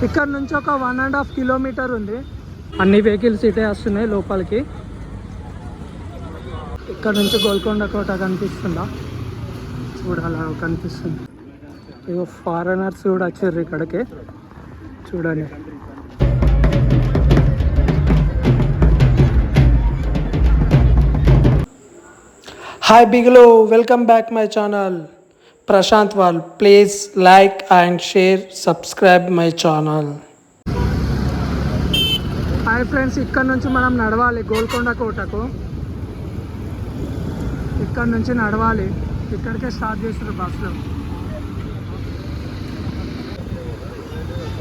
ఇక్కడ నుంచి ఒక 1.5 కిలోమీటర్ ఉంది. అన్ని వెహికల్స్ ఇటే వస్తున్నాయి లోపలికి. ఇక్కడ నుంచి గోల్కొండ కోట కనిపిస్తుందా? చూడాలా కనిపిస్తుంది. ఇగో ఫారెనర్స్ కూడా వచ్చారు ఇక్కడికి, చూడండి. హాయ్ బిగులు, welcome back my channel Prashant వాల్. Please like and share, subscribe my channel. Hi friends, ఇక్కడ నుంచి మనం నడవాలి గోల్కొండ కోటకు. ఇక్కడ నుంచి నడవాలి, ఇక్కడికే స్టార్ట్ చేస్తారు బస్సులో.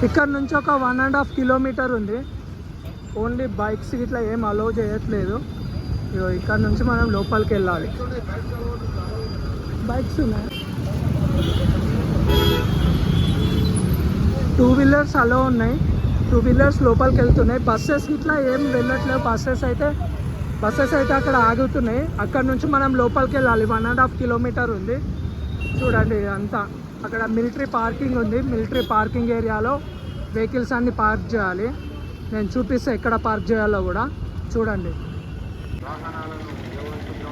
ఇక్కడ నుంచి ఒక 1.5 కిలోమీటర్ ఉంది. ఓన్లీ బైక్స్ ఇట్లా ఏం అలౌ చేయట్లేదు. ఇక్కడ నుంచి మనం లోపలికి వెళ్ళాలి. బైక్స్ ఉన్నాయి, 2 వీలర్స్ అలో ఉన్నాయి. 2 వీలర్స్ లోపలికి వెళ్తున్నాయి. బస్సెస్ ఇట్లా ఏం వెళ్ళట్లేవు. బస్సెస్ అయితే అక్కడ ఆగుతున్నాయి. అక్కడ నుంచి మనం లోపలికి వెళ్ళాలి. 1.5 కిలోమీటర్ ఉంది. చూడండి అంతా. అక్కడ మిలిటరీ పార్కింగ్ ఉంది. మిలిటరీ పార్కింగ్ ఏరియాలో వెహికల్స్ అన్ని పార్క్ చేయాలి. నేను చూపిస్తే ఎక్కడ పార్క్ చేయాలో కూడా చూడండి.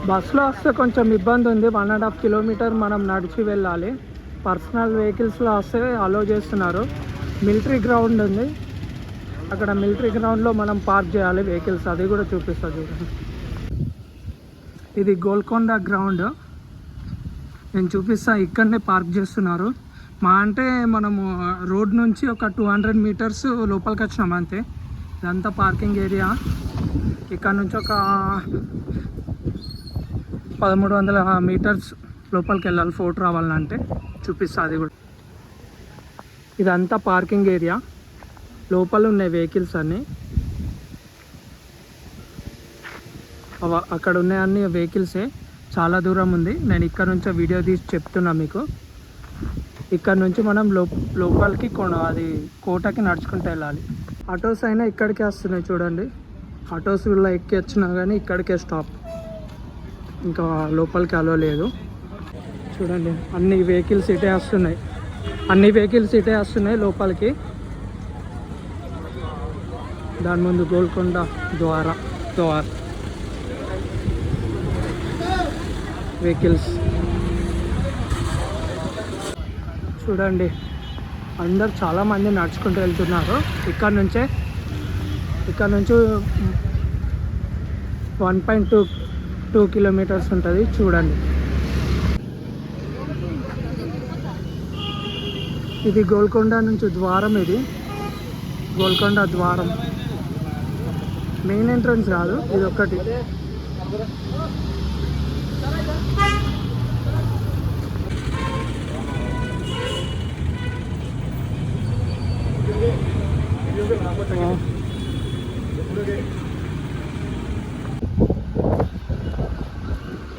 బస్సులో వస్తే కొంచెం ఇబ్బంది ఉంది. 1.5 కిలోమీటర్ మనం నడిచి వెళ్ళాలి. పర్సనల్ వెహికల్స్లో వస్తే అలో చేస్తున్నారు. మిలిటరీ గ్రౌండ్ ఉంది, అక్కడ మిలిటరీ గ్రౌండ్లో మనం పార్క్ చేయాలి వెహికల్స్. అది కూడా చూపిస్తుంది చూడండి. ఇది గోల్కొండ గ్రౌండ్, నేను చూపిస్తా. ఇక్కడనే పార్క్ చేస్తున్నారు. అంటే మనము రోడ్ నుంచి ఒక 200 మీటర్స్ లోపలికి వచ్చినాం అంతే. ఇదంతా పార్కింగ్ ఏరియా. ఇక్కడ నుంచి ఒక 1300 మీటర్స్ లోపలికి వెళ్ళాలి ఫోటో రావాలంటే. చూపిస్తా అది కూడా. ఇదంతా పార్కింగ్ ఏరియా. లోపల ఉన్నాయి వెహికల్స్ అన్నీ. అక్కడ ఉన్నాయి అన్ని వెహికల్సే. చాలా దూరం ఉంది. నేను ఇక్కడ నుంచే వీడియో తీసి చెప్తున్నా మీకు. ఇక్కడ నుంచి మనం లోపలికి అది కోటకి నడుచుకుంటూ వెళ్ళాలి. ఆటోస్ అయినా ఇక్కడికే వస్తున్నాయి చూడండి. ఆటోస్ ఇలా ఎక్కి వచ్చినా కానీ ఇక్కడికే స్టాప్. ఇంకా లోపలికి అలో లేదు. చూడండి అన్ని వెహికల్స్ ఇటే వస్తున్నాయి లోపలికి. దాని ముందు గోల్కొండ ద్వార వెహికల్స్ చూడండి. అందరు చాలామంది నడుచుకుంటూ వెళ్తున్నారు. ఇక్కడ నుంచి 1.2 కిలోమీటర్స్ ఉంటుంది చూడండి. ఇది గోల్కొండ నుంచి ద్వారం. ఇది గోల్కొండ ద్వారం. మెయిన్ ఎంట్రన్స్ కాదు, ఇది ఒక్కటి.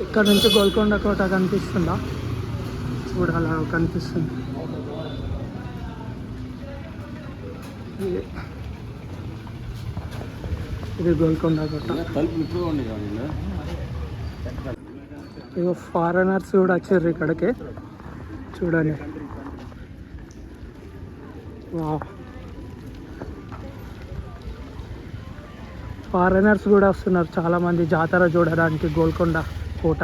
ఇక్కడ నుంచి గోల్కొండ కోట కనిపిస్తుందా? చూడాలా కనిపిస్తుంది. ఇది గోల్కొండ కోట. ఇగో ఫారెనర్స్ కూడా వచ్చారు ఇక్కడికి, చూడండి. ఫారెనర్స్ కూడా వస్తున్నారు చాలామంది జాతర చూడడానికి గోల్కొండ కోట.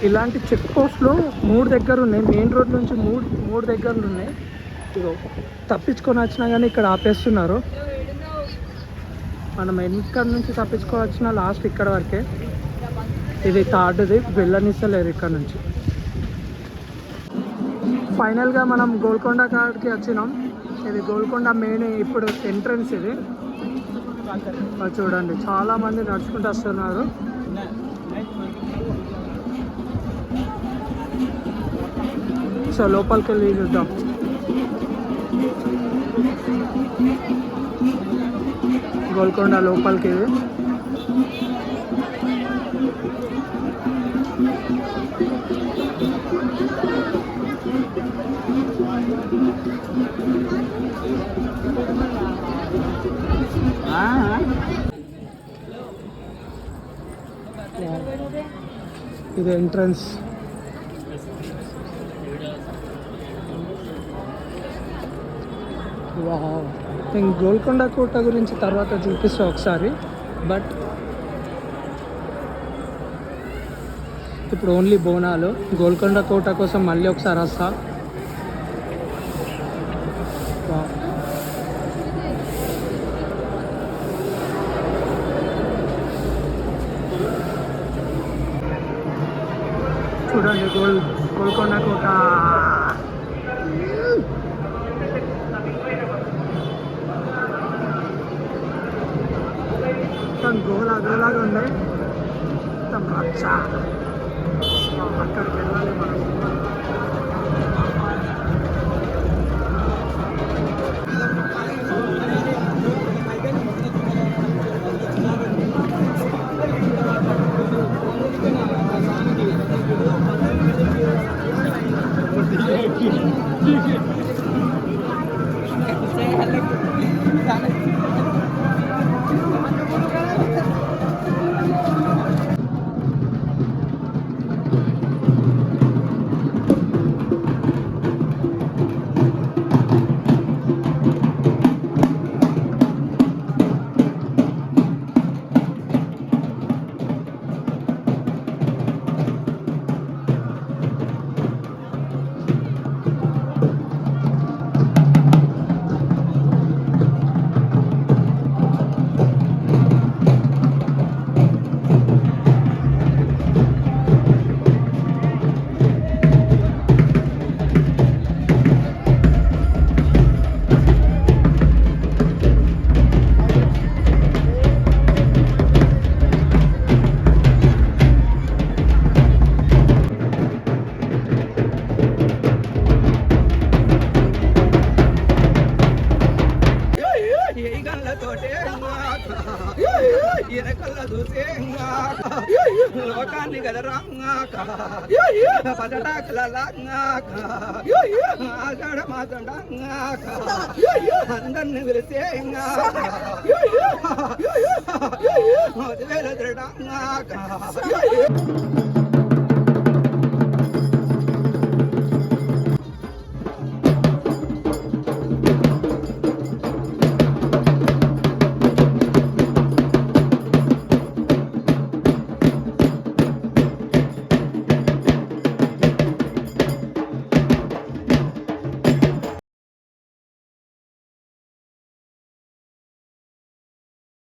ఇలాంటి చెక్ పోస్ట్లు 3 దగ్గర ఉన్నాయి. మెయిన్ రోడ్ నుంచి 3 దగ్గరలు ఉన్నాయి. ఇగో తప్పించుకొని వచ్చినా కానీ ఇక్కడ ఆపేస్తున్నారు. మనం ఎక్కడ నుంచి తప్పించుకొని వచ్చినా లాస్ట్ ఇక్కడ వరకే. ఇది థర్డ్ది, వెళ్ళనిస్తలేరు ఇక్కడ నుంచి. ఫైనల్గా మనం గోల్కొండ కాడికి వచ్చినాం. ఇది గోల్కొండ మెయిన్ ఇప్పుడు ఎంట్రన్స్. ఇది చూడండి చాలామంది నడుచుకుంటూ వస్తున్నారు. సో లోపలికి వెళ్ళి చూద్దాం. గోల్కొండ లోపలికి ఇది. ఇది ఎంట్రన్స్. వావ్. నేను గోల్కొండ కోట గురించి తర్వాత చూపిస్తా ఒకసారి. బట్ ఇప్పుడు ఓన్లీ బోనాలు. గోల్కొండ కోట కోసం మళ్ళీ ఒకసారి వస్తా. వావ్. చూడండి గోల్కొండ కోట. మొత్తం గోలాగా ఉండే మొత్తం రచ్చ. అక్కడికి వెళ్ళాలి మనం. లోకాన్ని గదరా అందరిని పిలిస్తే వదిలేదరా